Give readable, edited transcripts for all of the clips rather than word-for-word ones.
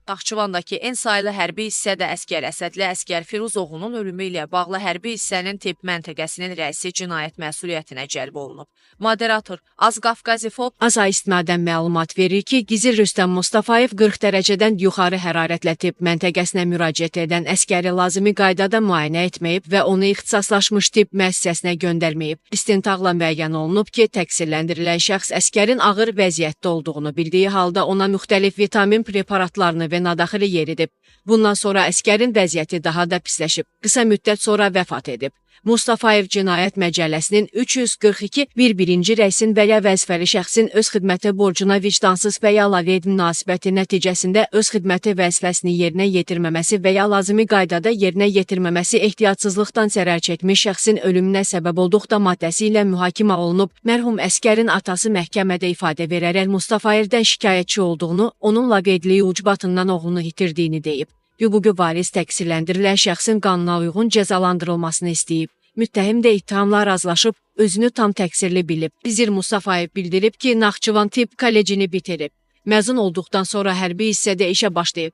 Naxçıvandakı en sayılı hərbi hissədə əskər Əsədli Əskər Firuzoğlunun ölümü ilə bağlı hərbi hissənin tibb məntəqəsinin rəisi cinayət məsuliyyətinə cəlb olunub. Moderator Azqafqazifov AZA istinadən məlumat verir ki, Gizir Rüstəm Mustafayev 40 dərəcədən yuxarı hərarətlə tibb məntəqəsinə müraciət edən əskəri lazımi qaydada müayinə etməyib və onu ixtisaslaşmış tibb müəssisəsinə göndərməyib. İstintaqla müəyyən olunub ki, təqsirləndirilən şəxs əskərin ağır vəziyyətdə olduğunu bildiyi halda ona müxtəlif vitamin preparatlarını və nadaxili yeridib. Bundan sonra əskərin vəziyyəti daha da pisləşib. Qısa müddət sonra vəfat edib. Mustafayev Cinayət Məcəlləsinin 342-1-1-ci rəysin və ya vəzifəli şəxsin öz xidməti borcuna vicdansız və ya laviyyə münasibəti nəticəsində öz xidməti vəzifəsini yerinə yetirməməsi və ya lazımi qaydada yerinə yetirməməsi ehtiyatsızlıqdan zərər çəkmiş şəxsin ölümünə səbəb olduqda maddəsi ilə mühakimə olunub. Mərhum əskərin atası məhkəmədə ifadə verərək Mustafayevdən şikayətçi olduğunu, onunla qeydliyi ucbatından oğlunu itirdiyini deyib. Hüquqi varis təqsirləndirilən şəxsin qanuna uyğun cəzalandırılmasını istəyib. Müttəhim də ittihamla razılaşıb, özünü tam təqsirli bilib. Gizir Mustafayev bildirib ki, Naxçıvan Tibb Kollecini bitirib. Məzun olduqdan sonra hərbi hissədə işə başlayıb.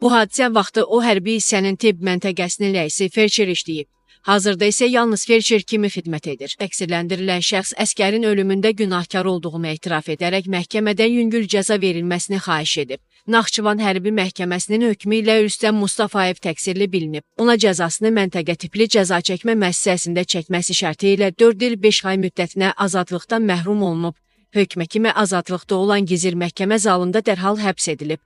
Bu hadisə vaxtı o hərbi hissənin tibb məntəqəsinin rəisi felçer işləyib. Hazırda isə yalnız felçer kimi xidmət edir. Təqsirləndirilən şəxs əskərin ölümündə günahkar olduğunu etiraf edərək məhkəmədən yüngül cəza verilməsini xahiş edib. Naxçıvan Hərbi Məhkəməsinin hökmü ilə Rüstəm Mustafayev təqsirli bilinib. Ona cəzasını məntəqə tipli cəza çəkmə müəssisəsində çəkməsi şərti ilə 4 il 5 ay müddətinə azadlıqdan məhrum olunub. Hökmə kimi azadlıqda olan Gizir məhkəmə zalında dərhal həbs edilib.